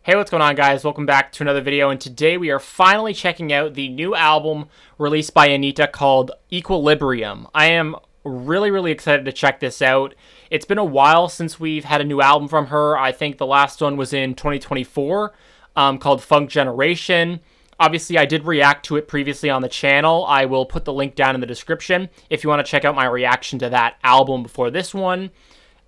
Hey, what's going on, guys? Welcome back to another video, and today we are finally checking out the new album released by Anitta called EQUILIBRIVM. I am really excited to check this out. It's been a while since we've had a new album from her. I think the last one was in 2024, called Funk Generation. Obviously, I did react to it previously on the channel. I will put the link down in the description if you want to check out my reaction to that album before this one.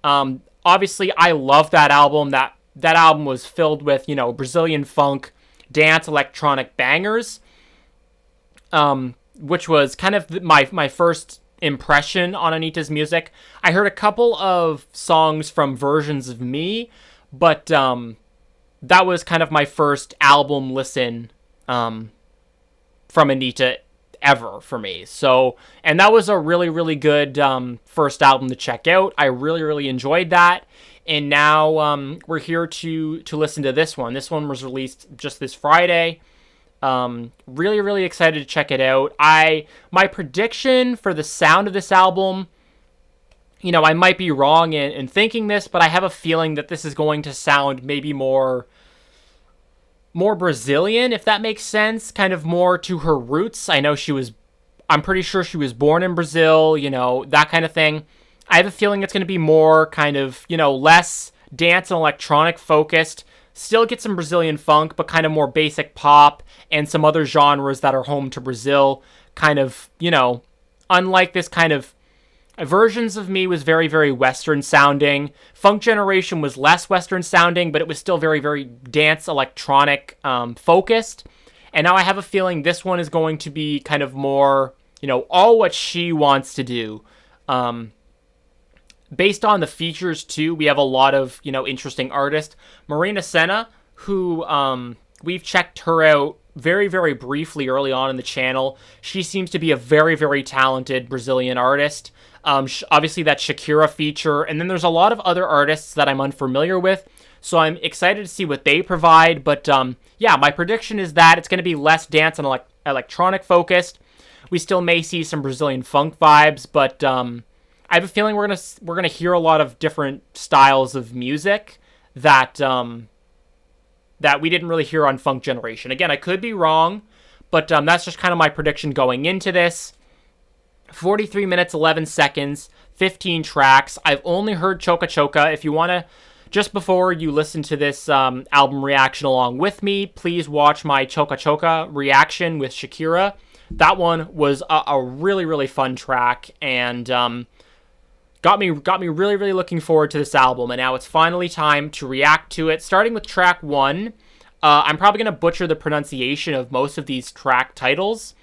Obviously, I love that album. That album was filled with, Brazilian funk, dance, electronic bangers, which was kind of my first impression on Anitta's music. I heard a couple of songs from Versions of Me, but that was kind of my first album listen from Anitta ever for me. So, and that was a really good first album to check out. I really enjoyed that. And now we're here to listen to this one. This one was released just this Friday. Really excited to check it out. My prediction for the sound of this album, I might be wrong in thinking this, but I have a feeling that this is going to sound maybe more Brazilian, if that makes sense, kind of more to her roots. I'm pretty sure she was born in Brazil, that kind of thing. I have a feeling it's going to be more kind of, less dance and electronic focused. Still get some Brazilian funk, but kind of more basic pop and some other genres that are home to Brazil. Kind of, unlike this kind of Versions of Me was very Western sounding. Funk Generation was less Western sounding, but it was still very dance electronic focused. And now I have a feeling this one is going to be kind of more, all what she wants to do. Based on the features, too, we have a lot of, interesting artists. Marina Senna, who we've checked her out very briefly early on in the channel. She seems to be a very talented Brazilian artist. Obviously, that Shakira feature. And then there's a lot of other artists that I'm unfamiliar with. So I'm excited to see what they provide. But, yeah, my prediction is that it's going to be less dance and electronic focused. We still may see some Brazilian funk vibes, but I have a feeling we're gonna hear a lot of different styles of music that that we didn't really hear on Funk Generation. Again, I could be wrong, but that's just kind of my prediction going into this. 43 minutes, 11 seconds, 15 tracks. I've only heard Choca Choca. If you want to, just before you listen to this album reaction along with me, please watch my Choca Choca reaction with Shakira. That one was a really fun track, and got me really looking forward to this album. And now it's finally time to react to it, starting with track 1. I'm probably going to butcher the pronunciation of most of these track titles,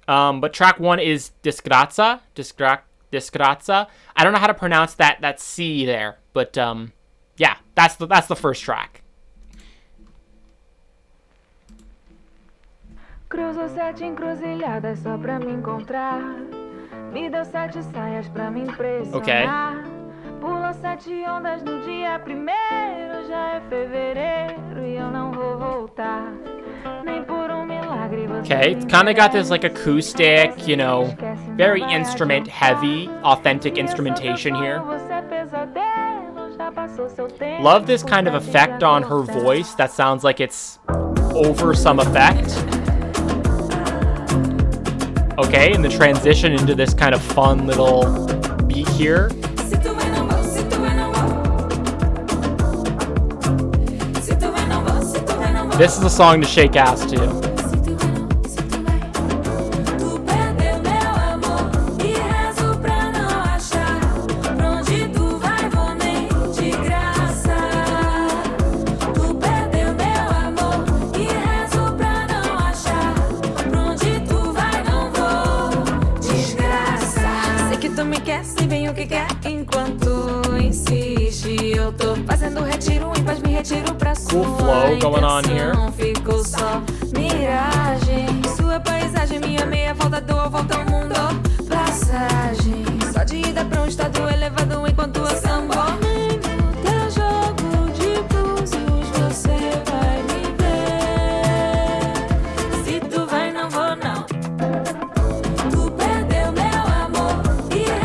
but track 1 is Desgraça. I don't know how to pronounce that C there, but yeah, that's the first track. Cruzou 7 encruzilhadas só pra me encontrar. Me deu 7 saias pra me impressionar. Okay. Pulou 7 ondas no dia primeiro. Já é fevereiro e eu não vou voltar. Nem por milagre você. Okay, it's kind of got this like acoustic, very instrument heavy, authentic instrumentation here. Love this kind of effect on her voice that sounds like it's over some effect. Okay, and the transition into this kind of fun little beat here. This is a song to shake ass to. Cool flow going on here.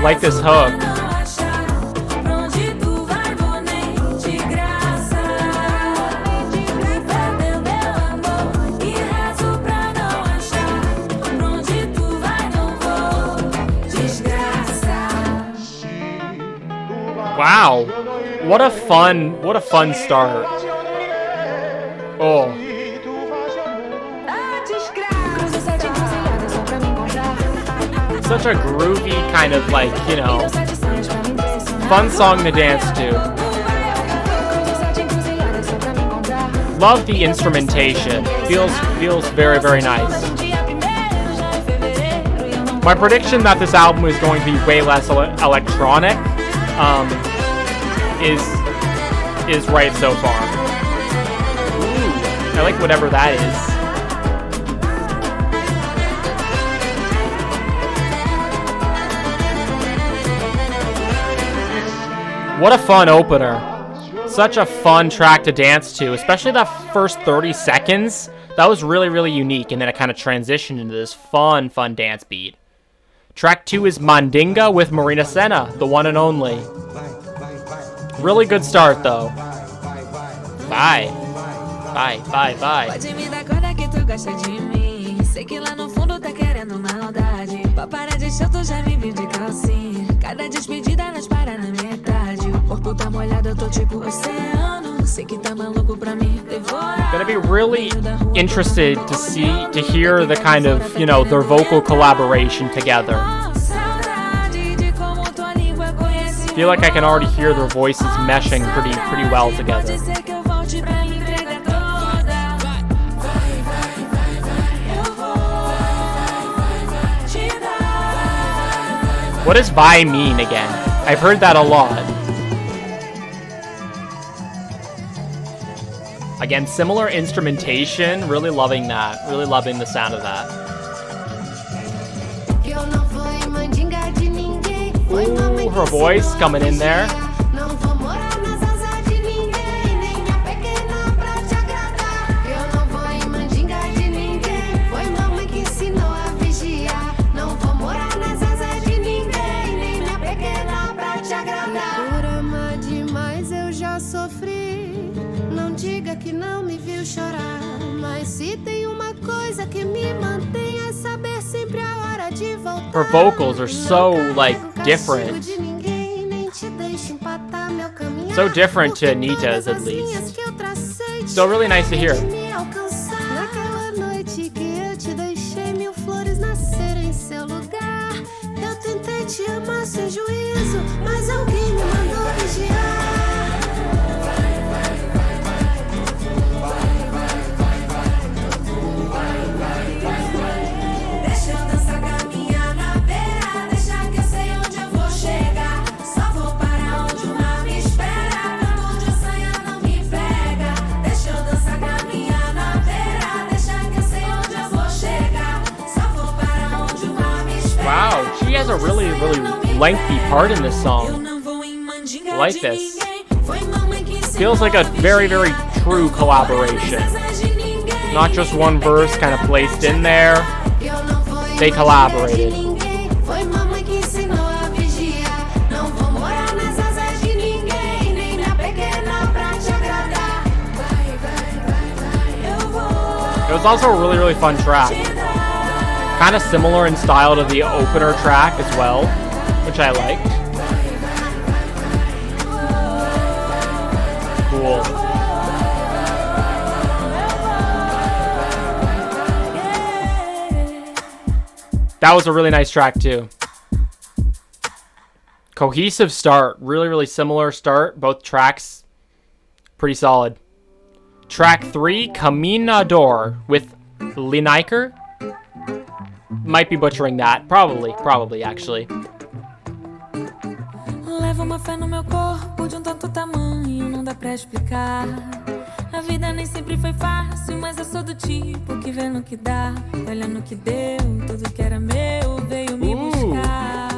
Like this hook. What a fun start. Oh. Such a groovy kind of like, you know, fun song to dance to. Love the instrumentation. Feels very, very nice. My prediction that this album is going to be way less electronic is right so far. Ooh, I like whatever that is. What a fun opener. Such a fun track to dance to, especially that first 30 seconds. That was really, really unique, and then it kind of transitioned into this fun dance beat. Track 2 is Mandinga with Marina Senna, the one and only. Really good start, though. Bye. Bye, bye, bye. Pode me dar corda que tu gosta de mim. Sei que lá no fundo tá querendo maldade. Pra parar de show tu já me viu de calcinha. Cada despedida nós para na metade. O corpo tá molhado, eu tô tipo oceano. Sei que tá maluco pra me devorar. Gonna be really interested to hear the kind of, you know, their vocal collaboration together. Feel like I can already hear their voices meshing pretty well together. What does vai mean again? I've heard that a lot. Again, similar instrumentation. Really loving that. Really loving the sound of that. Ooh, her voice coming in there. Que não me viu chorar, mas se tem uma coisa que me mantém é saber sempre a hora de voltar. Her vocals are so like different. So different to Anitta's at least. So really nice to hear. Naquela noite que eu te deixei mil flores nascerem em seu lugar. Eu tentei te amar sem juízo, mas alguém me mandou vigiar. Wow, she has a really lengthy part in this song. I like this. Feels like a very true collaboration. Not just one verse kind of placed in there. They collaborated. It was also a really fun track. Kind of similar in style to the opener track as well, which I liked. Cool. That was a really nice track too. Cohesive start. Really similar start. Both tracks pretty solid. Track 3, Caminador with Lineker. Might be butchering that. Probably actually. Leva uma fé no meu corpo de tanto tamanho, não dá pra explicar. A vida nem sempre foi fácil, mas eu sou do tipo que vê no que dá. Olha no que deu, tudo que era meu veio me buscar.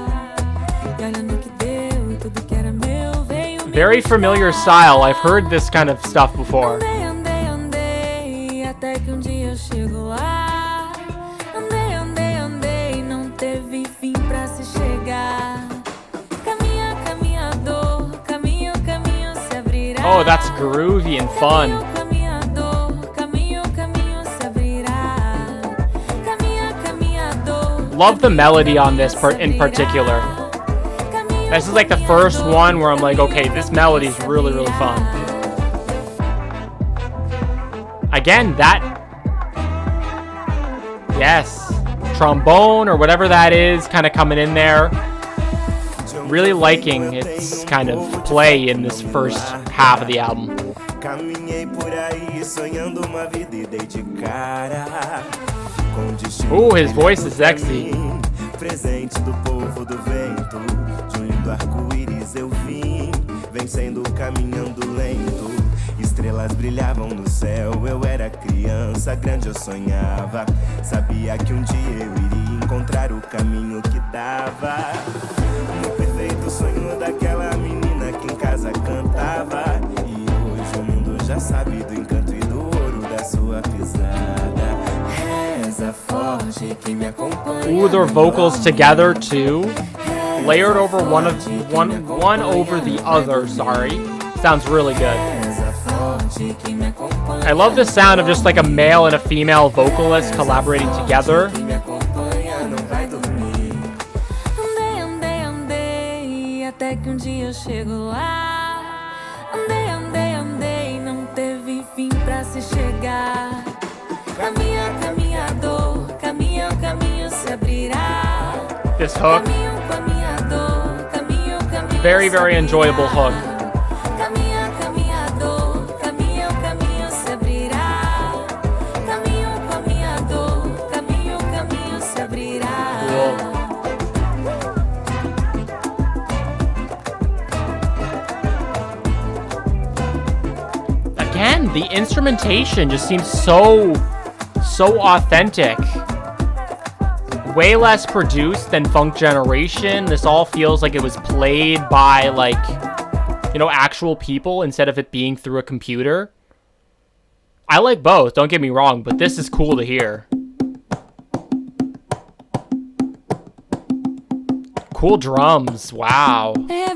E olha no que deu, tudo que era meu veio me Very familiar style. I've heard this kind of stuff before. Andei, até que dia eu chego lá. Andei, não teve fim pra se chegar. Caminhador, caminho se abrirá. Oh, that's groovy and fun. Caminho se abrirá. Caminhador. Love the melody on this part in particular. Caminho This is like the first one where I'm like, okay, this melody is really, really fun. Again, that... Yes. Trombone or whatever that is kind of coming in there. Really liking its kind of play in this first half of the album. Ooh, his voice is sexy. Presente do povo do vento, junho do arco-íris eu vim, vencendo, caminhando lento. Estrelas brilhavam no céu, eu era criança, grande eu sonhava. Sabia que um dia eu iria encontrar o caminho que dava. No perfeito sonho daquela menina que em casa cantava. E hoje o mundo já sabe do encanto e do ouro da sua pisada. Ooh, their vocals together too, layered over one over the other. Sorry, sounds really good. I love the sound of just like a male and a female vocalist collaborating together. Até que dia eu chego lá. Andei, não teve fim pra se chegar. Caminhador, caminho se abrirá. This hook, very, very enjoyable hook. Caminhador, caminho se abrirá. Caminho se abrirá. Cool. Again, the instrumentation just seems so authentic. Way less produced than Funk Generation. This all feels like it was played by, like, you know, actual people instead of it being through a computer. I like both, don't get me wrong, but this is cool to hear. Cool drums, wow. By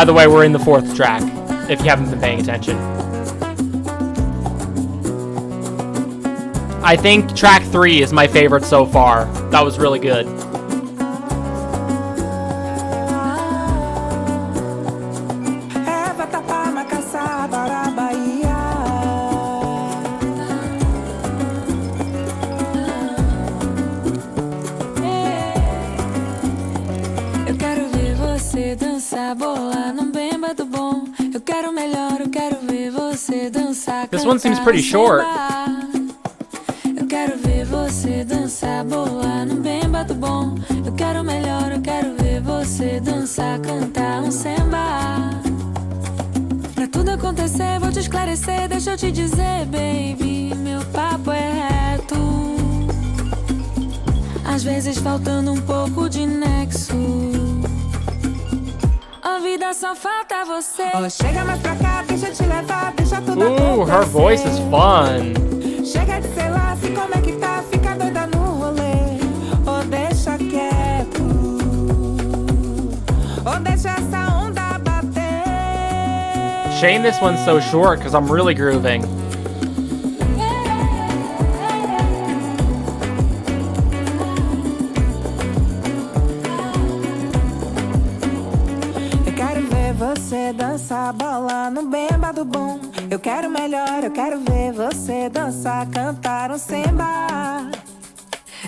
the way, we're in the 4th track, if you haven't been paying attention. I think track 3 is my favorite so far. That was really good. Eu quero ver você dançar, bolar num bemba do bom. Eu quero melhor, eu quero ver você dançar. This one seems pretty short. Quero ver você dançar, boa, num bemba do bom. Eu quero melhor, eu quero ver você dançar, cantar um samba. Pra tudo acontecer, vou te esclarecer, deixa eu te dizer, baby, meu papo é reto. Às vezes faltando um pouco de nexo. A vida só falta você. Oh, chega mais pra cá, deixa eu te levar, deixa tudo acontecer. Ooh, her voice is fun. Chega de sei lá, se como é que tá, fica doida no rolê. Ou deixa quieto, ou deixa essa onda bater. Shame this one's so short, because I'm really grooving. Eu quero ver você dançar, bola no bemba do bom. Eu quero melhor, eu quero ver você dançar, cantar um samba.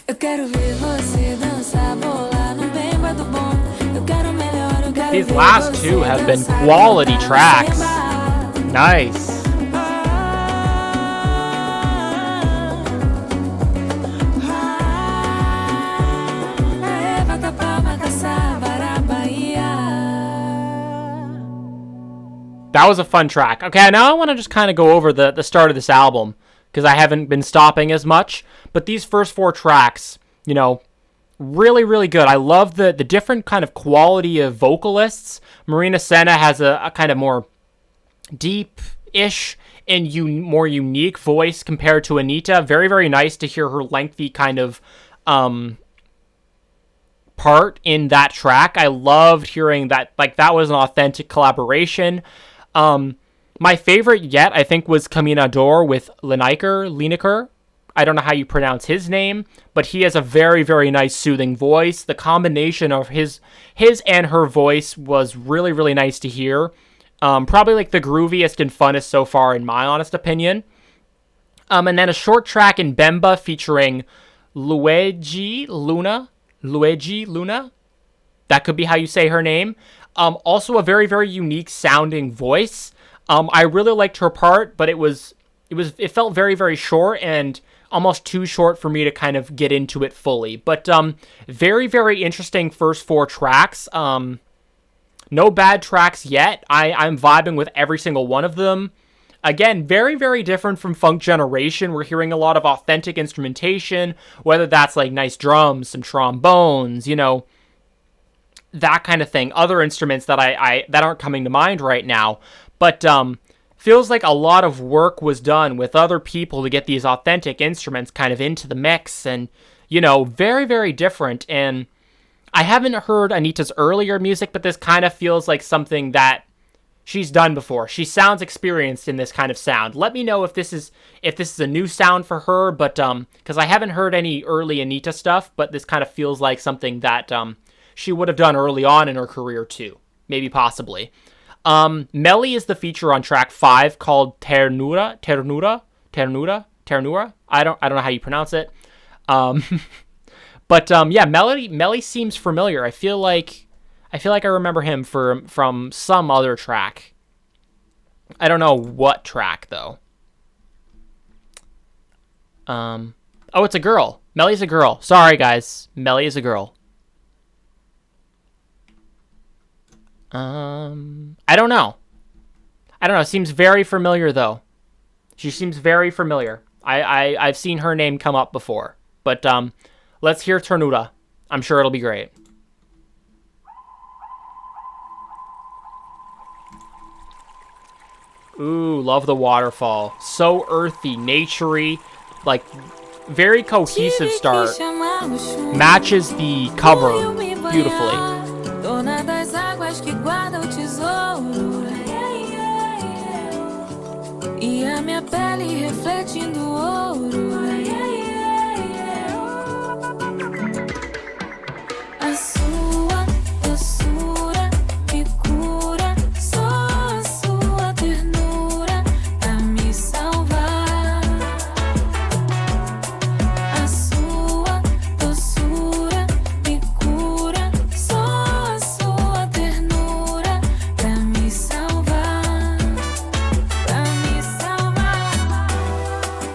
Eu quero ver você dançar, bolar no bemba do bom. Eu quero melhor, eu quero These ver last você two have been dançar, quality cantar um tracks. samba. Nice. Levanta a palma dessa Bahia. That was a fun track. Okay, now I want to just kind of go over the start of this album, because I haven't been stopping as much. But these first 4 tracks, you know, really, really good. I love the different kind of quality of vocalists. Marina Senna has a kind of more deep-ish and more unique voice compared to Anitta. Very, very nice to hear her lengthy kind of part in that track. I loved hearing that. Like, that was an authentic collaboration. My favorite yet, I think, was Caminador with Lineker. I don't know how you pronounce his name, but he has a very, very nice soothing voice. The combination of his and her voice was really, really nice to hear. Probably like the grooviest and funnest so far, in my honest opinion. And then a short track in Bemba featuring Luigi Luna. That could be how you say her name. Also a very, very unique sounding voice. I really liked her part, but it felt very, very short and almost too short for me to kind of get into it fully. But very, very interesting first 4 tracks. No bad tracks yet. I'm vibing with every single one of them. Again, very, very different from Funk Generation. We're hearing a lot of authentic instrumentation, whether that's like nice drums, some trombones, you know, that kind of thing. Other instruments that that aren't coming to mind right now. But feels like a lot of work was done with other people to get these authentic instruments kind of into the mix, and, you know, very, very different. And I haven't heard Anitta's earlier music, but this kind of feels like something that she's done before. She sounds experienced in this kind of sound. Let me know if this is a new sound for her, but because I haven't heard any early Anitta stuff, but this kind of feels like something that she would have done early on in her career too, maybe possibly. Melly is the feature on track 5 called Ternura. I don't know how you pronounce it. But yeah, Melly seems familiar. I feel like I remember him from some other track. I don't know what track though. Oh, it's a girl. Melly's a girl. Sorry guys, Melly is a girl. I don't know. Seems very familiar though. She seems very familiar. I've seen her name come up before. But let's hear Ternura. I'm sure it'll be great. Ooh, love the waterfall. So earthy, naturey, like very cohesive start. Matches the cover beautifully. Dona das águas que guarda o tesouro, e a minha pele refletindo ouro. A sua doçura me cura, só a sua ternura pra me salvar. A sua doçura me cura, só a sua ternura pra me salvar, pra me salvar.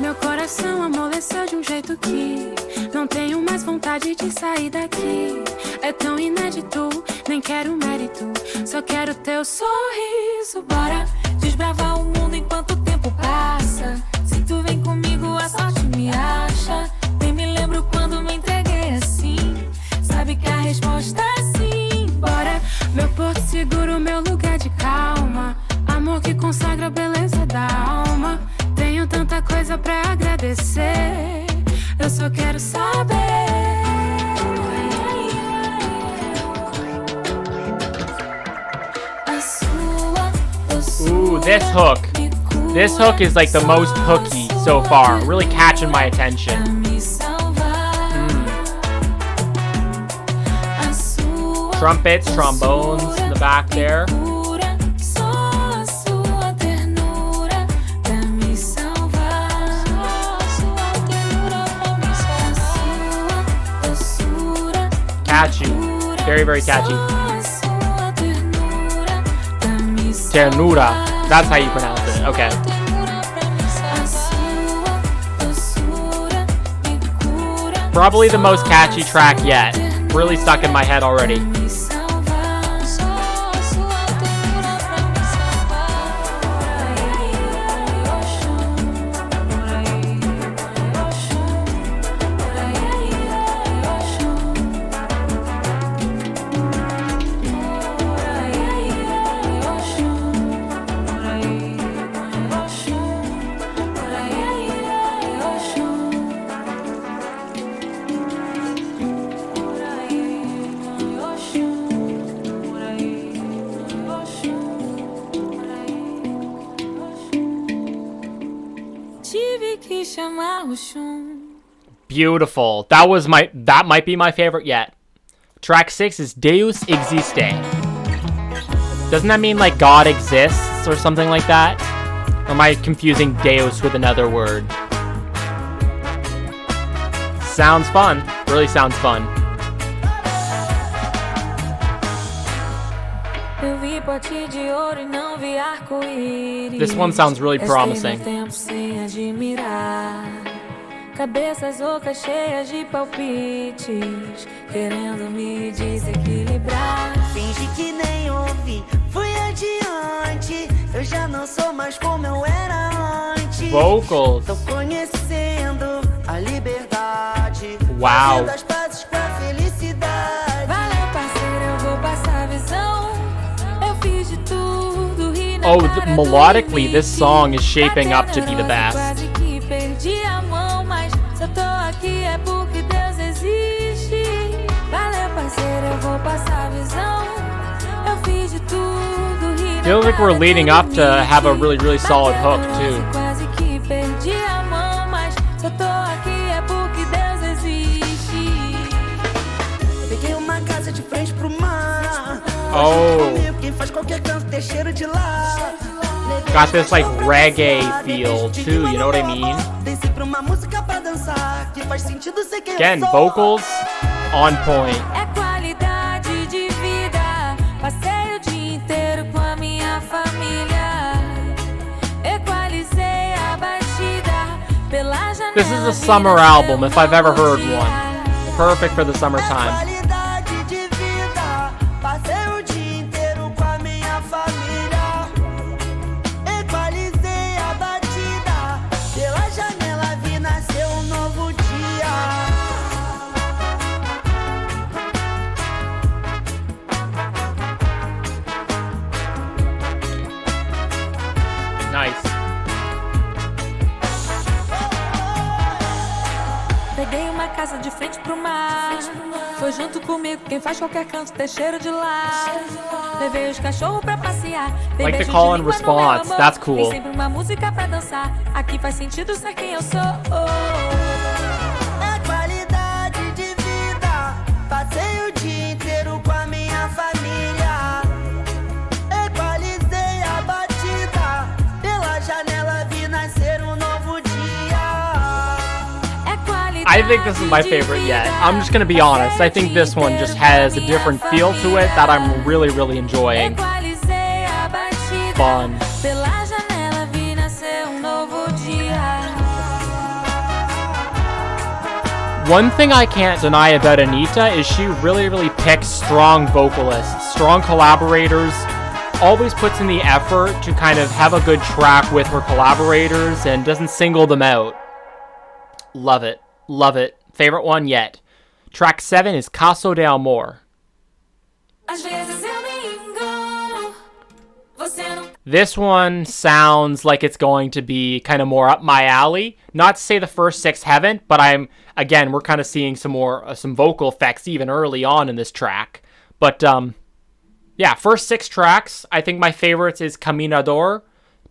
Meu coração amoleceu de jeito que não tenho mais vontade de sair daqui. É tão inédito, nem quero mérito, só quero teu sorriso. Bora desbravar o mundo enquanto o tempo passa. Se tu vem comigo, a sorte me acha. Nem me lembro quando me entreguei assim. Sabe que a resposta é sim. Bora, meu porto seguro, meu lugar de calma. Amor que consagra a beleza da alma. Tenho tanta coisa pra agradecer. Eu só quero saber. Ooh, this hook. This hook is like the most hooky so far. Really catching my attention. Trumpets, trombones in the back there. Catchy. Very, very catchy. Ternura. That's how you pronounce it. Okay. Probably the most catchy track yet. Really stuck in my head already. Tive que chamar o chum. Beautiful. That might be my favorite yet. Track 6 is Deus Existe. Doesn't that mean like God exists or something like that? Or am I confusing Deus with another word? Sounds fun. Really sounds fun. This one sounds really promising. Cabeças ocas cheias de palpites, querendo me desequilibrar. Finge que nem ouvi, fui adiante. Eu já não sou mais como eu era antes. Vocals. Tô conhecendo a liberdade. Wow. Fazendo as pazes com a felicidade. Valeu, parceiro, eu vou passar a visão. Eu fiz de tudo, ri na Oh, cara do melodically, this limite. song is shaping up to be the best. Quase que perdi a mão, mas se eu tô aqui é porque Deus existe. Valeu, parceiro, eu vou passar a visão. Eu fiz de tudo, ri na Feels like cara we're leading do up to have a really, really limite. solid hook, too. Quase que perdi a mão, mas se eu tô aqui é porque Deus existe. Eu peguei uma casa de frente pro mar. Oh. Comigo, quem faz qualquer canto tem cheiro de lá. Got this like reggae feel too, you know what I mean? Desci pra uma música pra dançar que faz sentido ser quem Again, eu sou. vocals on point. É qualidade de vida. Passei o dia inteiro com a minha família. Equalizei a batida pela janela. This is a summer album if I've ever heard one. Perfect for the summertime. Qualidade de vida. Passei o dia inteiro com a minha família. Equalizei a batida. Pela janela vi nascer um novo dia. Nice. Peguei uma casa de frente pro mar. Foi junto comigo quem faz qualquer canto ter cheiro de lá. Levei os cachorros pra passear. Dei Like the beijo call de and língua no response. meu amor. That's cool. Tem sempre uma música pra dançar. Aqui faz sentido ser quem eu sou. É qualidade de vida. Passei o dia inteiro com a minha família. Equalizei a batida. Pela janela vi nascer um novo dia. I think this is my favorite yet. I'm just gonna be honest. I think this one just has a different feel to it that I'm really, really enjoying. Equalizei a batida. Fun. Pela janela vi nascer novo dia. One thing I can't deny about Anitta is she really, really picks strong vocalists, strong collaborators, always puts in the effort to kind of have a good track with her collaborators and doesn't single them out. Love it. Love it. Favorite one yet. Track 7 is Caso de Amor. Às vezes eu me engano. Você não This one sounds like it's going to be kind of more up my alley. Not to say the first 6 haven't, but again, we're kind of seeing some more, some vocal effects even early on in this track. But, yeah, first 6 tracks, I think my favorites is Caminador,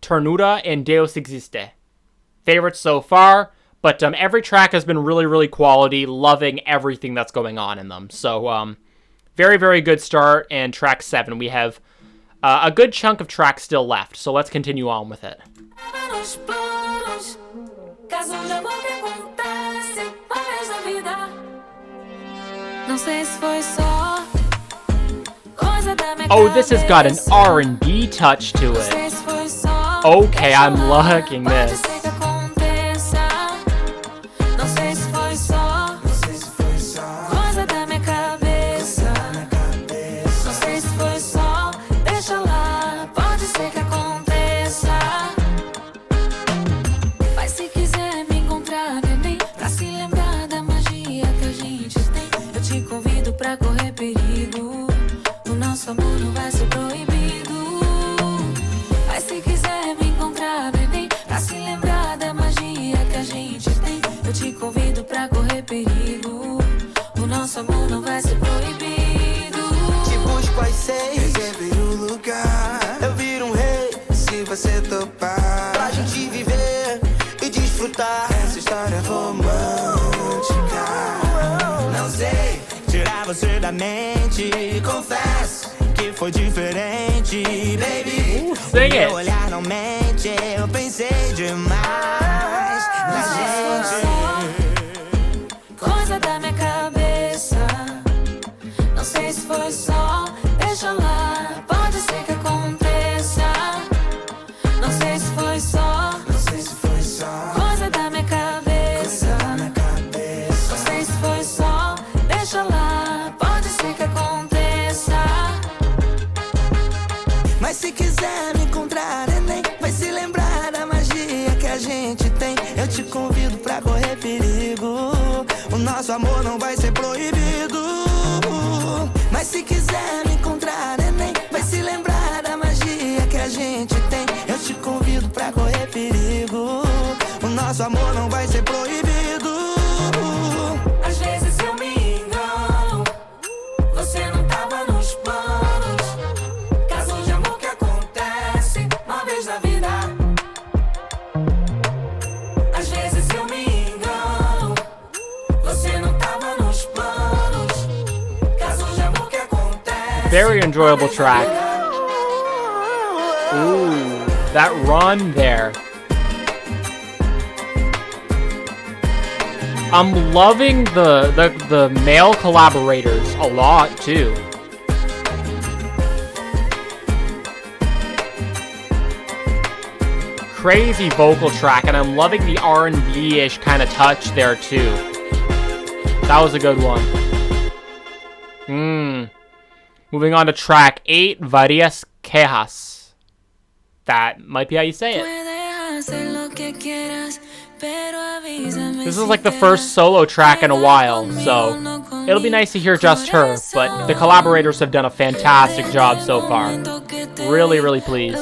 Ternura, and Deus Existe. Favorites so far, but every track has been really, really quality, loving everything that's going on in them. So, very, very good start, and track 7, we have a good chunk of tracks still left, so let's continue on with it. nos planos. Casos de amor que acontecem uma vez na vida. Não sei se foi só coisa da minha Oh, this has got an cabeça. R&B touch to Não it. sei se foi só Okay, I'm liking Pode this. ser que aconteça. Não sei se foi só coisa da minha cabeça. Não sei se foi só, deixa lá. Pode ser que aconteça. Mas se quiser me encontrar, bebê, pra se lembrar da magia que a gente tem, eu te convido pra correr perigo. O nosso amor não vai ser proibido. Mas se quiser me encontrar, bebê, pra se lembrar da magia que a gente tem, eu te convido pra correr perigo. O nosso amor não vai ser proibido. Te busco às 6, reservei um lugar. Eu viro um rei, se você topar. Pra gente viver e desfrutar essa história romântica. você da mente. Confesso que foi diferente, baby. Sing O meu it. olhar não mente, eu pensei demais na gente. Coisa da minha cabeça. Não sei se foi só, deixa lá. Pode ser que aconteça. Não sei se foi só, Não sei se foi só coisa da minha cabeça. na cabeça. Não sei se foi só, deixa lá. Pode ser que aconteça. Mas se quiser me encontrar, neném, vai se lembrar da magia que a gente tem. Eu te convido pra correr perigo. O nosso amor não vai ser proibido. Mas se quiser me encontrar, neném, vai se lembrar da magia que a gente tem. Eu te convido pra correr perigo. O nosso amor não vai ser proibido. Às vezes eu me engano. Você não tava nos planos. Caso de amor que acontece uma vez na vida. Às vezes eu me engano. Você não tava nos planos. Caso de amor que acontece. Very enjoyable track. Ooh, that run there. I'm loving the male collaborators a lot too. Crazy vocal track, and I'm loving the R&B-ish kind of touch there too. That was a good one. Moving on to track 8, Varias Quejas. That might be how you say it. This is like the first solo track in a while, so it'll be nice to hear just her, but the collaborators have done a fantastic job so far. Really, really pleased.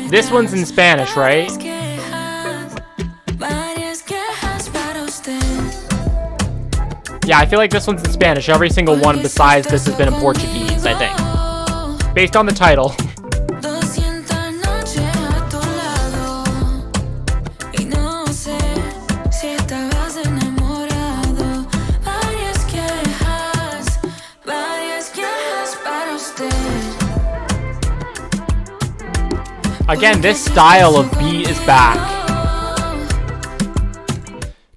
This one's in Spanish, right? Yeah, I feel like this one's in Spanish. Every single one besides this has been in Portuguese, I think. Based on the title. Again, this style of beat is back.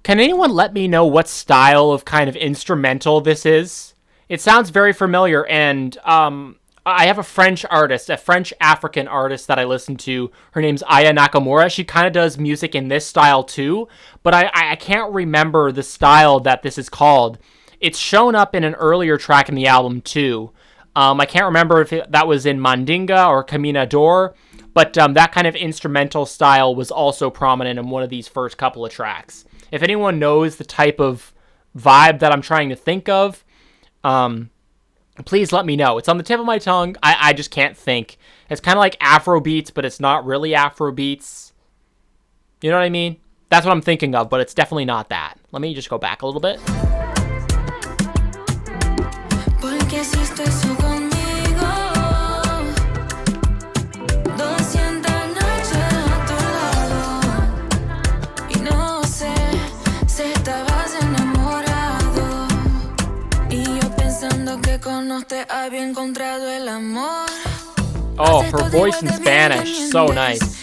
Can anyone let me know what style of kind of instrumental this is? It sounds very familiar, and I have a French artist, a French African artist that I listen to. Her name's Aya Nakamura. She kind of does music in this style too, but I can't remember the style that this is called. It's shown up in an earlier track in the album too. I can't remember if that was in Mandinga or Caminador, but that kind of instrumental style was also prominent in one of these first couple of tracks. If anyone knows the type of vibe that I'm trying to think of, please let me know. It's on the tip of my tongue. I just can't think. It's kind of like Afro beats, but it's not really Afro beats. You know what I mean? That's what I'm thinking of, but it's definitely not that. Let me just go back a little bit. Oh, her voice in Spanish, so nice.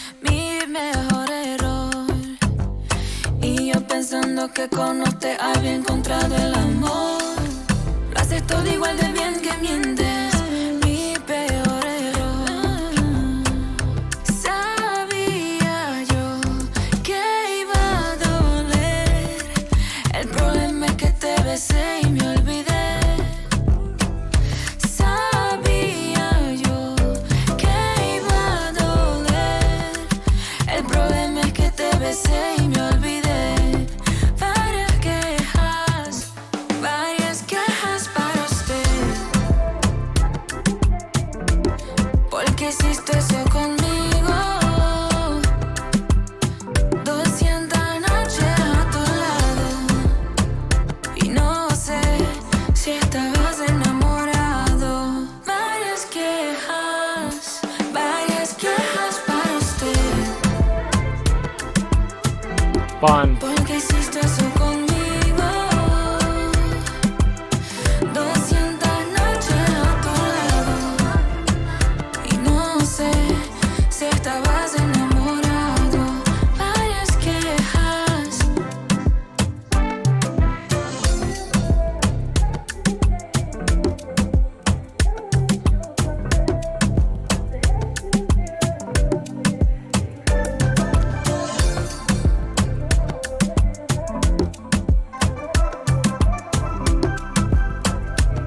Fun.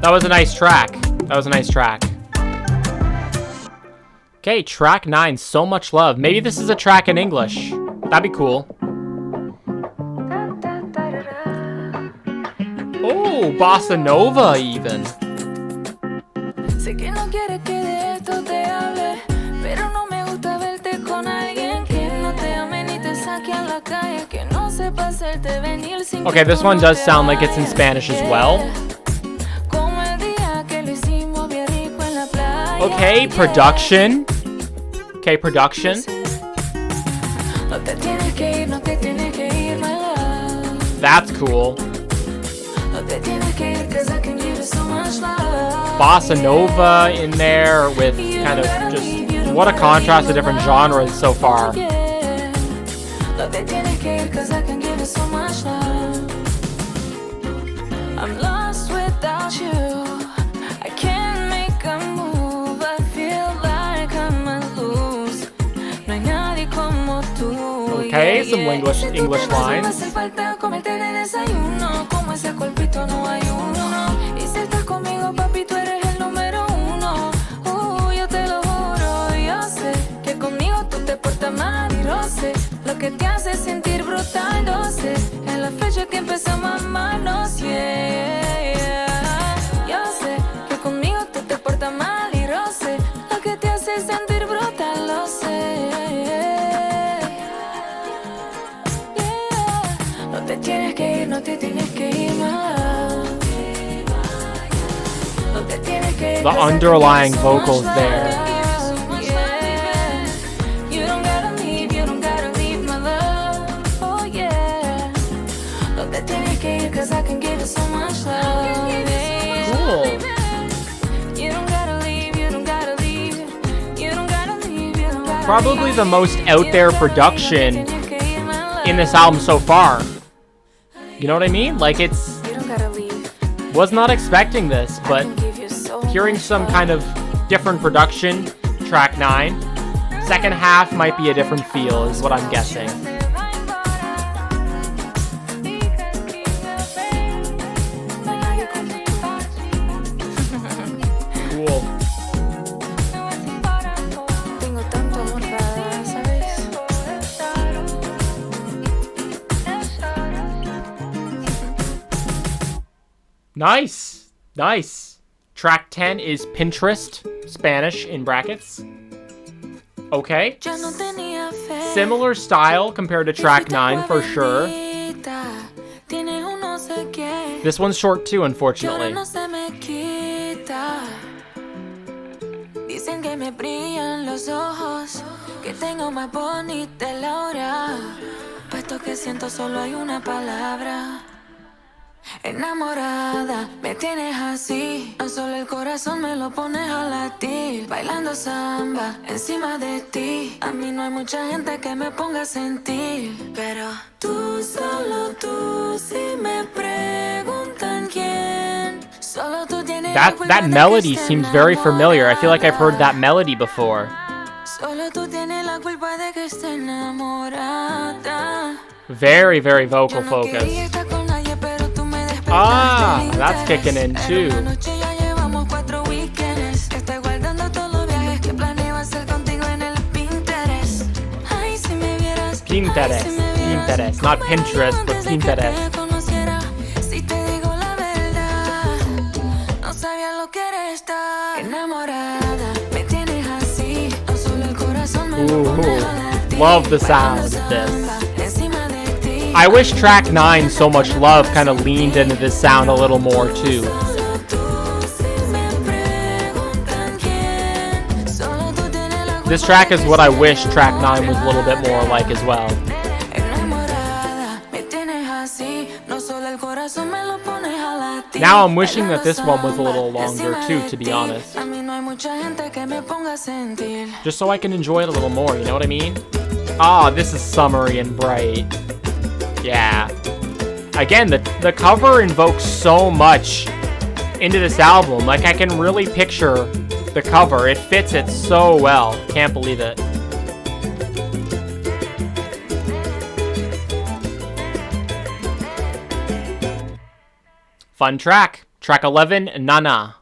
That was a nice track. That was a nice track. Okay, track 9, So Much Love. Maybe this is a track in English. That'd be cool. Oh, bossa nova even. Sé que no quieres que de esto te hable, pero no me gusta verte con alguien que no te ame ni te saque a la calle, que no sepa hacerte venir sin que Okay, this tú one no does te sound like it's in vayas. Spanish as well. Como el día que lo hicimos bien rico en la playa. Okay, production. Okay, production. No te tienes que ir, no te tienes que ir, my love. That's cool. No te tienes que ir, 'cause I can give you so much love. Bossa nova in there with kind of just what a contrast to different genres so far. Yeah. No te tienes que ir, 'cause I can give you so much love. I'm lost without you. I can't make a move. I feel like I'm a lose. No hay nadie como tú. Okay, some English No lines. hace falta comerte de desayuno. Como ese cuerpito no hay uno. Y si estás conmigo, papi, tú eres el número 1. Yo te lo juro. Yo sé que conmigo tú te portas mal y roce. Lo que te hace sentir brutal, no sé. En la fecha que empezamos a amarnos, yeah. Yo sé que conmigo tú te portas mal y roce. Lo que te hace sentir brutal, lo sé. Yeah. No te tienes que ir, no te tienes que ir, my love. No te tienes que ir, The 'cause I can underlying give you so much vocals love. there. Yeah. You don't gotta leave, my love. Oh yeah. No te tienes que ir, 'cause I can give you so much love. Yeah. Cool. You don't gotta leave, you don't gotta leave. You don't gotta leave, you don't gotta Probably leave. the most out there production in this album so far. You know what I mean? Like, it's... You don't gotta leave. Was not expecting this, I but can give you so hearing much some love. kind of different production, track 9. Second half might be a different feel, is what I'm guessing. Cool. Tengo tanto amor para dar, ¿sabes? Nice. Nice. Track 10 is Pinterest, Spanish in brackets. Okay. Ya no tenía fe. Similar style compared to track 9 for sure. Tienes un no sé qué. This one's short too, Que ahora unfortunately. no se me quita. Dicen que me brillan los ojos, que tengo más bonita la hora. Puesto que siento solo hay una palabra. Enamorada, me tienes así. No solo el corazón me lo pones a latir. Bailando samba encima de ti. A mí no hay mucha gente que me ponga a sentir. Pero tú, solo tú, si me preguntan quién. Solo tú tienes la culpa That de que melody esté seems very familiar. I feel like I've heard that melody before. Solo tú tienes la culpa de que esté enamorada. Very, very vocal Yo no focus. quería estar con nadie, pero tú me despertaste Ah, el that's interés. kicking in too. En una noche ya llevamos 4 weekends. Estoy guardando todos los viajes que planeo hacer contigo en el Pinterest. Ay, si me vieras. Pinterest, Ay, si me vieras. Pinterest, not Cómo Pinterest, antes but de que Pinterest. te conociera. Si te digo la verdad, no sabía lo que era estar enamorada. Me tienes así. No solo el corazón me lo pones a latir. Love the sound of Bailando this. samba encima de ti. I wish track 9, So Much Love, kind of leaned into this sound a little more too. Solo tú, si me preguntan quién. Solo tú tienes la This track is what I wish track 9 was a little bit more like as well. enamorada, me tienes así. No solo el corazón me lo pones a latir. Now I'm wishing that this one was a little longer too, to be honest. A mí no hay mucha gente que me ponga a sentir. Just so I can enjoy it a little more, you know what I mean? Ah, this is summery and bright. Yeah. Again, the cover invokes so much into this album. Like, I can really picture the cover. It fits it so well. Can't believe it. Fun track. Track 11, Nana.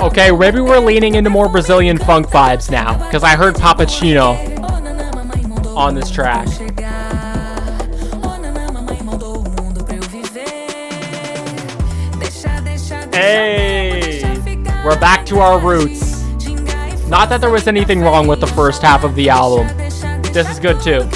Okay, maybe we're leaning into more Brazilian funk vibes now, because I heard Papacino on this track. Hey, we're back to our roots. Not that there was anything wrong with the first half of the album. This is good too.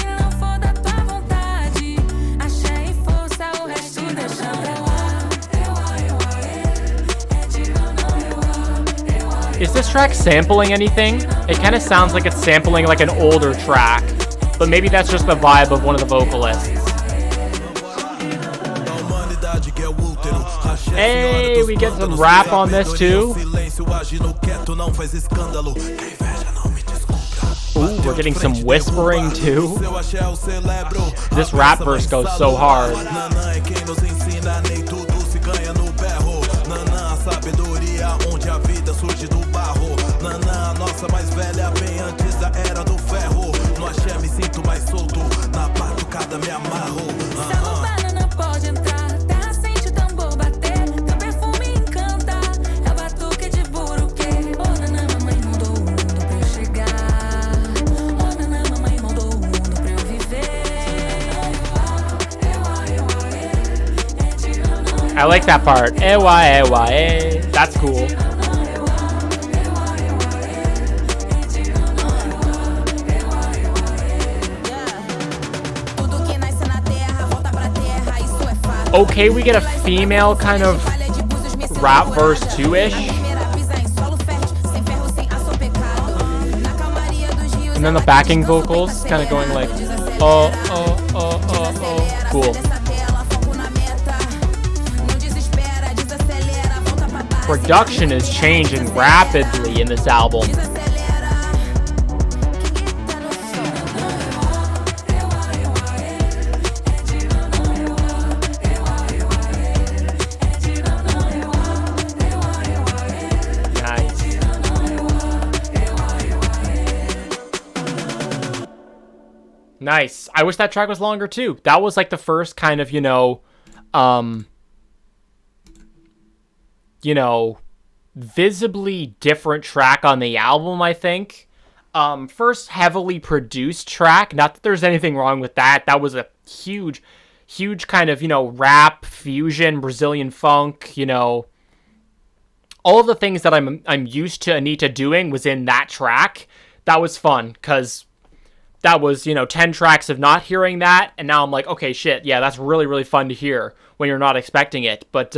Is this track sampling anything? It kind of sounds like it's sampling like an older track, but maybe that's just the vibe of one of the vocalists. Hey, we get some rap on this too. Ooh, we're getting some whispering too. This rap verse goes so hard. I like that part. That's cool. Okay, we get a female kind of rap verse 2-ish. And then the backing vocals kind of going like, oh. Cool. Production is changing rapidly in this album. Nice. I wish that track was longer too. That was like the first kind of, visibly different track on the album, I think. First heavily produced track. Not that there's anything wrong with that. That was a huge kind of, rap, fusion, Brazilian funk, all of the things that I'm used to Anitta doing was in that track. That was fun, because that was, 10 tracks of not hearing that, and now I'm like, okay, shit, yeah, that's really, really fun to hear when you're not expecting it. But,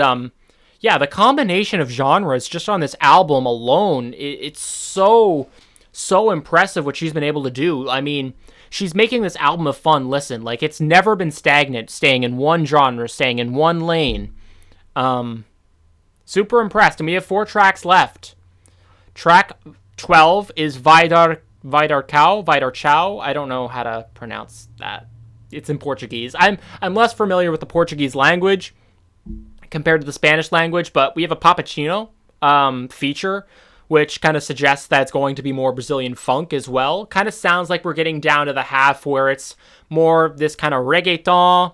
yeah, the combination of genres just on this album alone, it's so impressive what she's been able to do. I mean, she's making this album a fun listen. Like, it's never been stagnant, staying in one genre, staying in one lane. Super impressed. And we have 4 tracks left. Track 12 is Vidar Chao. I don't know how to pronounce that. It's in Portuguese. I'm less familiar with the Portuguese language compared to the Spanish language, but we have a Papacino feature, which kind of suggests that it's going to be more Brazilian funk as well. Kind of sounds like we're getting down to the half where it's more this kind of reggaeton,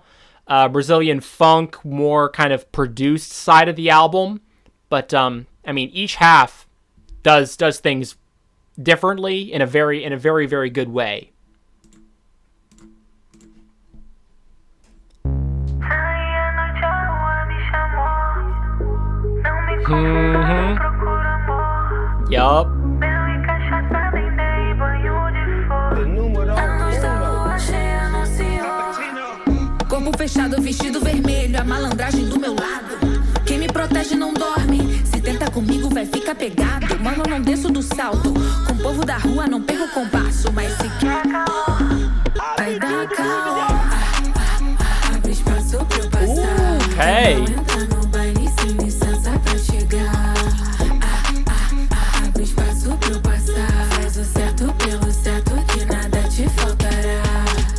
Brazilian funk, more kind of produced side of the album. But I mean, each half does things differently in a very, very good way. Yup. Corpo fechado, vestido vermelho, a malandragem do meu lado. Quem me protege não dorme. Se tenta comigo, vai ficar pegado. Mano, não desço do salto. Com o povo da rua, não pego o compasso. Mas se quer calor, vai dar calor. Abre espaço pra eu passar. Okay. Não entra no baile sem licença pra chegar. Abre espaço pra eu passar. Faz o certo pelo certo que nada te faltará.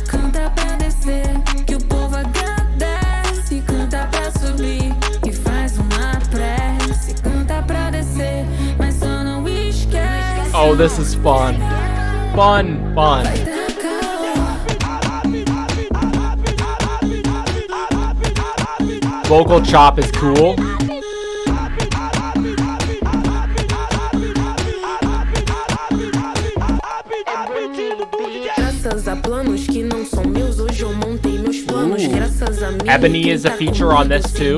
Canta pra descer, que o povo agradece. Canta pra subir, que faz Oh, this is fun. Fun, fun. Vocal chop is cool. Ebony is a feature on this too.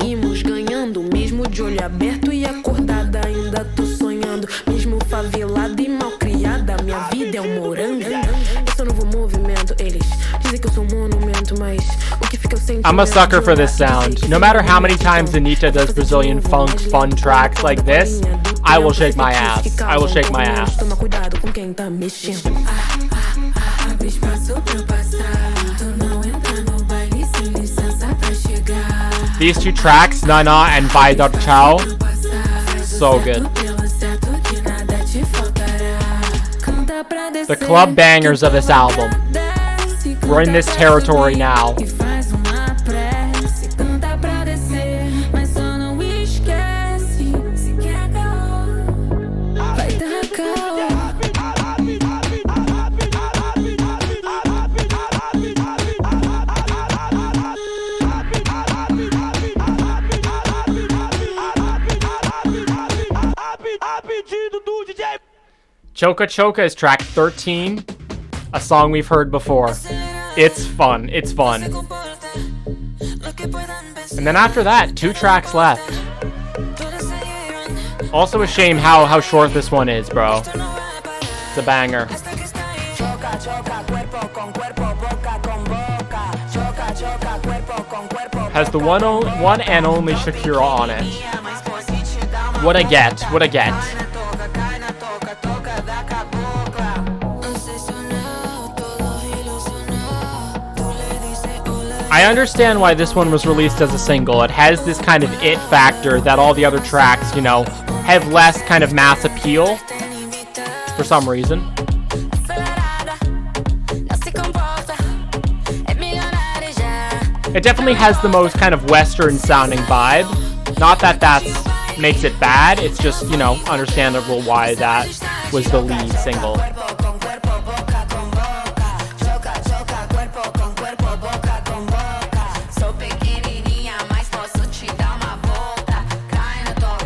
I'm a sucker for this sound. No matter how many times Anitta does Brazilian funk fun tracks like this, I will shake my ass. I will shake my ass. These two tracks, Nana and Vai Dar Tchau, so good. The club bangers of this album. We're in this territory now. Choca Choca is track 13, a song we've heard before. It's fun, it's fun. And then after that, 2 tracks left. Also a shame how short this one is, bro. It's a banger. Has the one and only Shakira on it. What a get, what a get. I understand why this one was released as a single. It has this kind of it factor that all the other tracks, you know, have less kind of mass appeal for some reason. It definitely has the most kind of Western sounding vibe. Not that that makes it bad, it's just, you know, understandable why that was the lead single.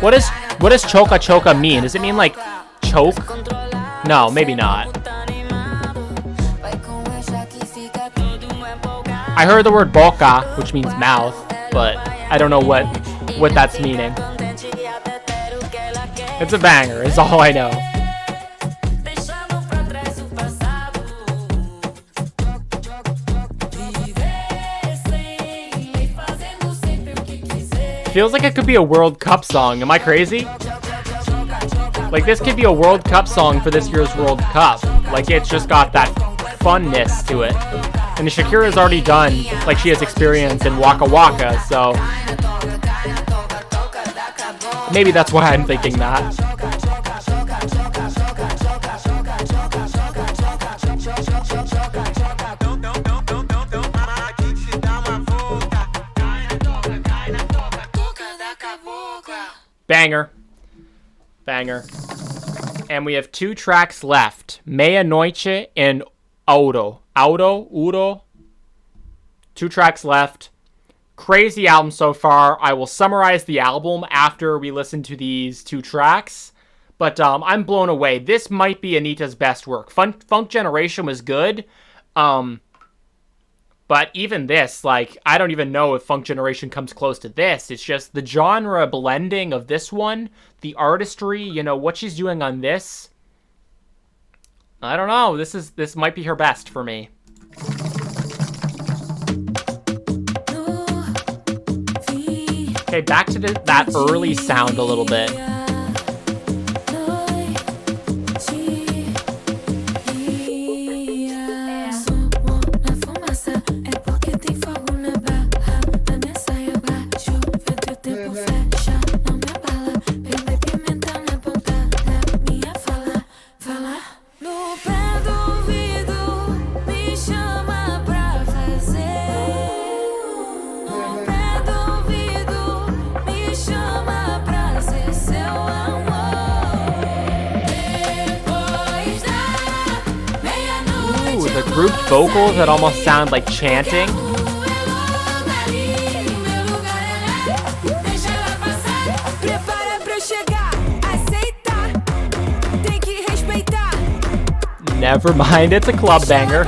What does Choca Choca mean? Does it mean like choke? No, maybe not. I heard the word boca, which means mouth, but I don't know what that's meaning. It's a banger, is all I know. Feels like it could be a World Cup song. Am I crazy? Like, this could be a World Cup song for this year's World Cup. Like, it's just got that funness to it. And Shakira's already done, like, she has experience in Waka Waka, so maybe that's why I'm thinking that. Banger. Banger. And we have 2 tracks left. Meia Noite and Ouro. Ouro. 2 tracks left. Crazy album so far. I will summarize the album after we listen to these 2 tracks. But I'm blown away. This might be Anitta's best work. Funk Generation was good. But even this, like, I don't even know if Funk Generation comes close to this. It's just the genre blending of this one, the artistry, you know, what she's doing on this. I don't know. This might be her best for me. Okay, back to that early sound a little bit. grouped vocals that almost sound like chanting. Never mind, it's a club banger.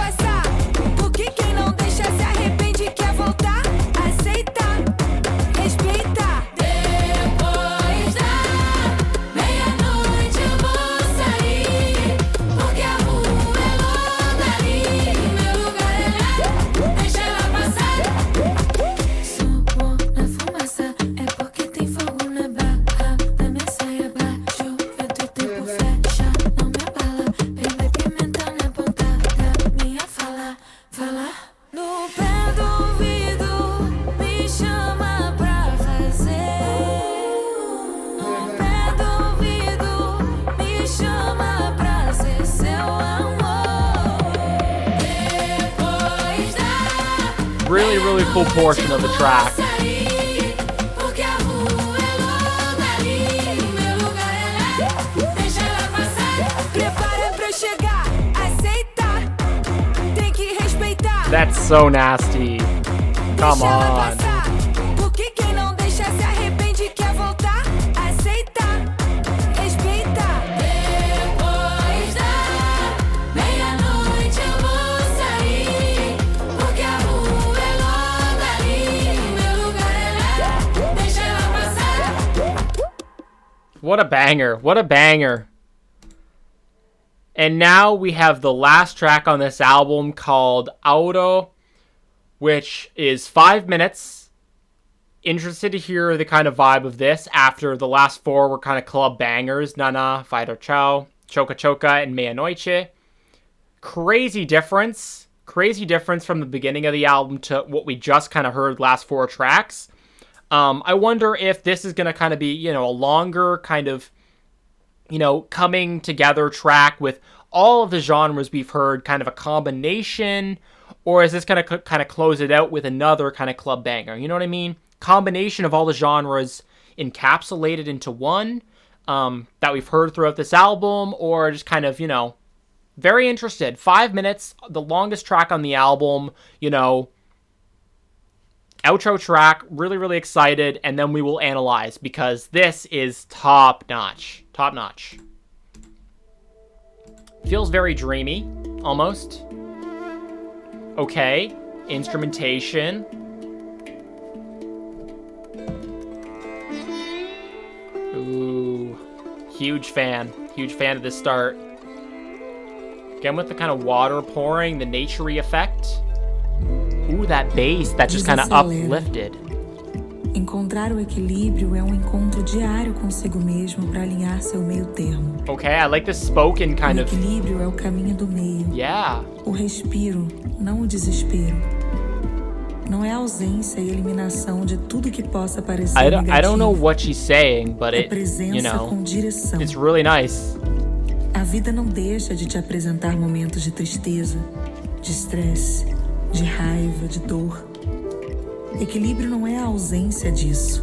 Really cool portion of the track. That's so nasty. Come on. What a banger. What a banger. And now we have the last track on this album called Auto, which is 5 minutes. Interested to hear the kind of vibe of this after the last 4 were kind of club bangers. Nana, Fido Chow, Choca Choca, and Meia Noite. Crazy difference. Crazy difference from the beginning of the album to what we just kind of heard last 4 tracks. I wonder if this is going to kind of be, a longer kind of, coming together track with all of the genres we've heard, kind of a combination, or is this going to kind of close it out with another kind of club banger? You know what I mean? Combination of all the genres encapsulated into one that we've heard throughout this album, or just kind of, very interested. 5 minutes, the longest track on the album, outro track, really excited, and then we will analyze because this is top notch. Feels very dreamy, almost. Okay, instrumentation. Ooh, huge fan of this start. Again with the kind of water pouring, the nature-y effect. Ooh, that bass that just kind of uplifted. Encontrar o equilíbrio é encontro diário consigo mesmo para alinhar seu meio termo. Okay, I like the spoken kind of. O equilíbrio é o caminho do meio. Yeah. O respiro, não o desespero. Não é a ausência e eliminação de tudo que possa parecer negativo. I don't know what she's saying, but it, com direção. It's really nice. A vida não deixa de te apresentar momentos de tristeza, de estresse, de raiva, de dor. Equilíbrio não é a ausência disso.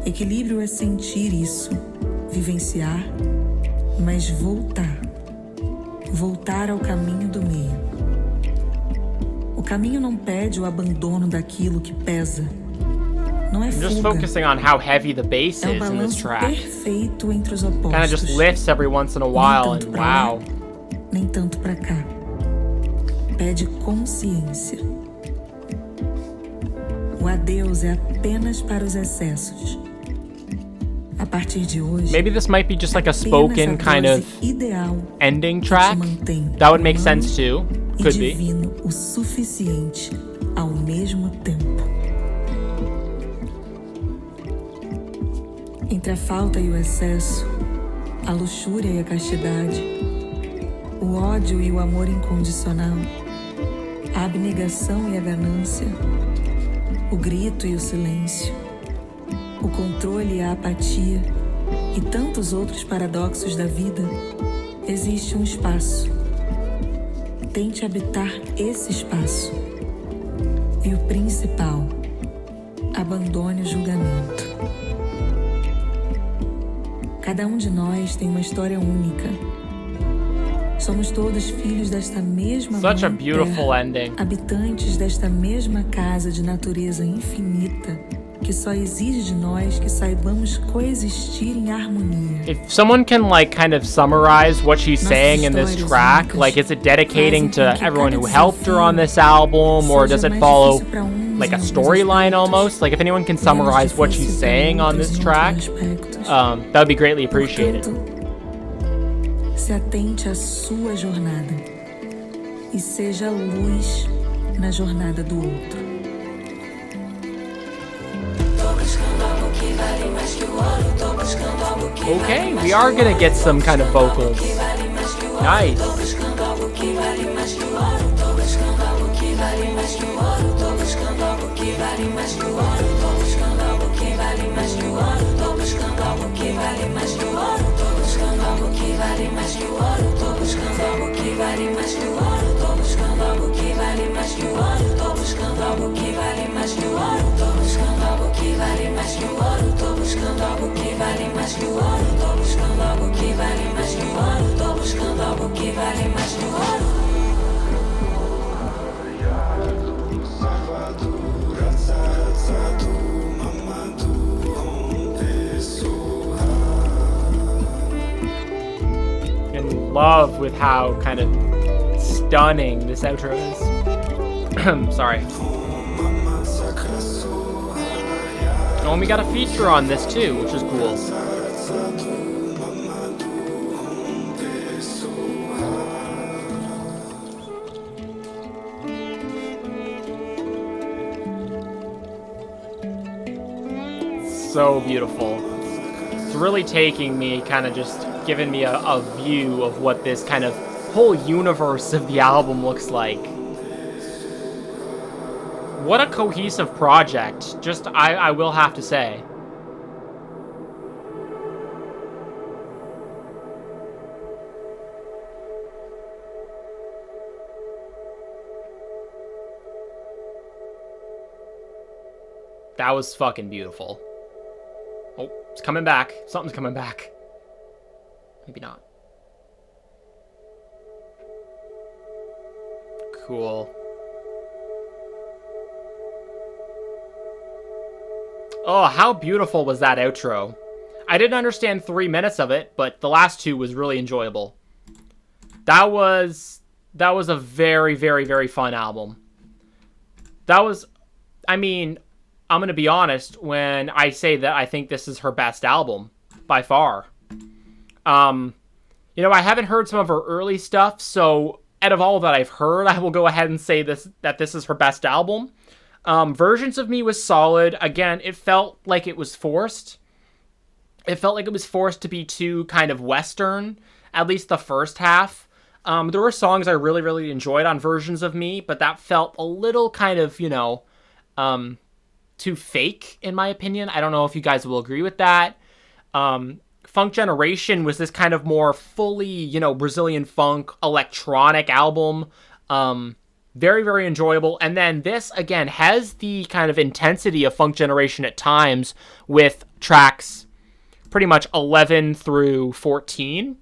Equilíbrio é sentir isso, vivenciar, mas voltar. Voltar ao caminho do meio. O caminho não pede o abandono daquilo que pesa. Não é fuga. I'm just focusing on how heavy the bass é is in this track. Perfeito entre os opostos. Kind of just lifts every once in a while and wow. Lá, nem tanto pra cá. Pede consciência. O adeus é apenas para os excessos. A partir de hoje, maybe this might be just like a spoken kind of ending track. That would make sense too. Could be. Divino o suficiente ao mesmo tempo. Entre a falta e o excesso, a luxúria e a castidade, o ódio e o amor incondicional, a abnegação e a ganância, o grito e o silêncio, o controle e a apatia e tantos outros paradoxos da vida, existe um espaço. Tente habitar esse espaço. E o principal, abandone o julgamento. Cada um de nós tem uma história única. Somos todos filhos desta mesma Such a mãe beautiful terra, ending. habitantes desta mesma casa de natureza infinita, que só exige de nós que saibamos coexistir em harmonia. If someone can like kind of summarize what she's saying in this track, like is it dedicating to everyone who helped her on this album, or does it follow like a storyline almost? Like if anyone can summarize what she's saying on this track, that would be greatly appreciated. Se atente à sua jornada e seja luz na jornada do outro. Okay, we are gonna get some kind of vocals. Nice. In love with how kind of stunning this outro is. Sorry. Oh, and we got a feature on this too, which is cool. So beautiful. It's really taking me, kind of just giving me a view of what this kind of whole universe of the album looks like. What a cohesive project, just I will have to say. That was fucking beautiful. Oh, it's coming back. Something's coming back. Maybe not. Cool. Oh, how beautiful was that outro? I didn't understand 3 minutes of it, but the last 2 was really enjoyable. That was a very, very, very fun album. That was, I mean, I'm gonna be honest when I say that I think this is her best album, by far. You know, I haven't heard some of her early stuff, so out of all that I've heard, I will go ahead and say that this is her best album. Versions of Me was solid. Again, it felt like it was forced. It felt like it was forced to be too kind of Western, at least the first half. There were songs I really, really enjoyed on Versions of Me, but that felt a little kind of, you know, too fake, in my opinion. I don't know if you guys will agree with that. Funk Generation was this kind of more fully, you know, Brazilian funk electronic album. Very, very enjoyable. And then this, again, has the kind of intensity of Funk Generation at times with tracks pretty much 11 through 14.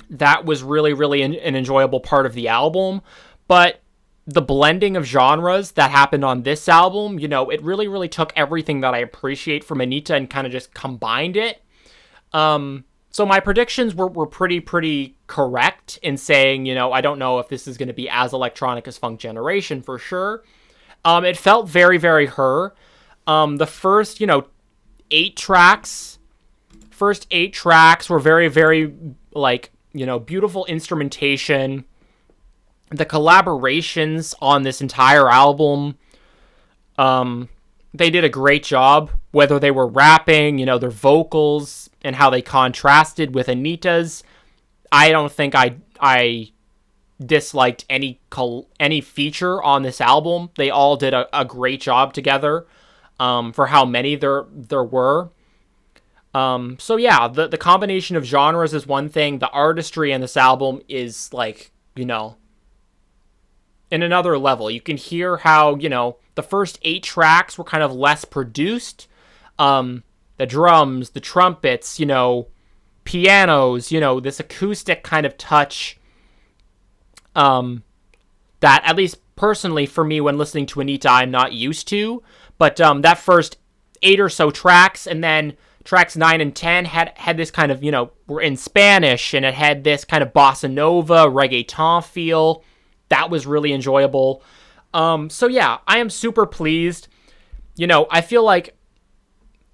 That was really, really an enjoyable part of the album. But the blending of genres that happened on this album, you know, it really, really took everything that I appreciate from Anitta and kind of just combined it. So my predictions were pretty correct in saying, you know, I don't know if this is going to be as electronic as Funk Generation for sure. It felt very, very her. The first, you know, 8 tracks were very, very, like, you know, beautiful instrumentation. The collaborations on this entire album, they did a great job, whether they were rapping, you know, their vocals, and how they contrasted with Anitta's. I don't think I disliked any feature on this album. They all did a great job together, for how many there were. So yeah, the combination of genres is one thing. The artistry in this album is, like, you know, in another level. You can hear how, you know, the first 8 tracks were kind of less produced. The drums, the trumpets, you know, pianos, you know, this acoustic kind of touch that, at least personally for me when listening to Anitta, I'm not used to. But that first 8 or so tracks, and then tracks 9 and 10 had this kind of, were in Spanish, and it had this kind of bossa nova, reggaeton feel. That was really enjoyable. So yeah, I am super pleased. I feel like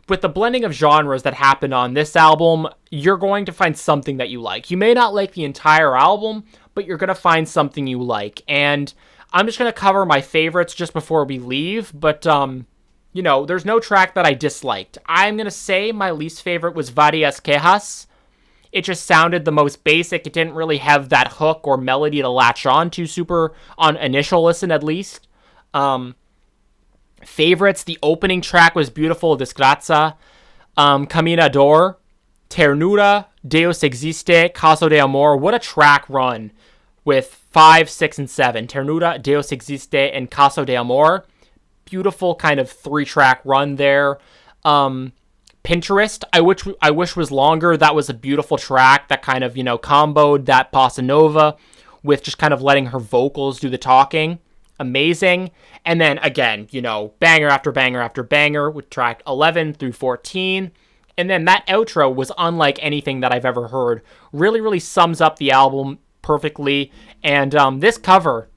with the blending of genres that happened on this album, you're going to find something that you like. You may not like the entire album, but you're going to find something you like. And I'm just going to cover my favorites just before we leave, but, there's no track that I disliked. I'm going to say my least favorite was Varias Quejas. It just sounded the most basic. It didn't really have that hook or melody to latch on to super, on initial listen at least. Favorites, the opening track was beautiful, Desgracia, Caminador, Ternura, Deus Existe, Caso de Amor. What a track run with 5, 6, and 7. Ternura, Deus Existe, and Caso de Amor. Beautiful kind of 3-track run there. Pinterest, I wish was longer. That was a beautiful track that kind of, comboed that bossa nova with just kind of letting her vocals do the talking. Amazing. And then again, banger after banger after banger with track 11 through 14. And then that outro was unlike anything that I've ever heard. Really, really sums up the album perfectly. And this cover,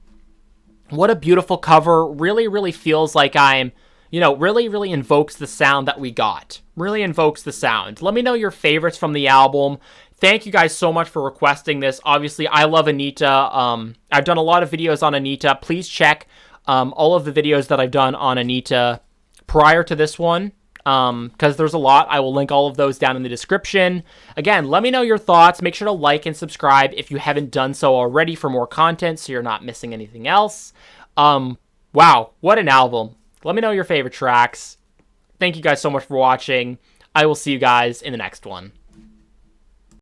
what a beautiful cover. Really, really feels like I'm, really, really invokes the sound that we got. Really invokes the sound. Let me know your favorites from the album. Thank you guys so much for requesting this. Obviously, I love Anitta. I've done a lot of videos on Anitta. Please check all of the videos that I've done on Anitta prior to this one, because there's a lot. I will link all of those down in the description. Again, let me know your thoughts. Make sure to like and subscribe if you haven't done so already for more content so you're not missing anything else. Wow, what an album. Let me know your favorite tracks. Thank you guys so much for watching. I will see you guys in the next one.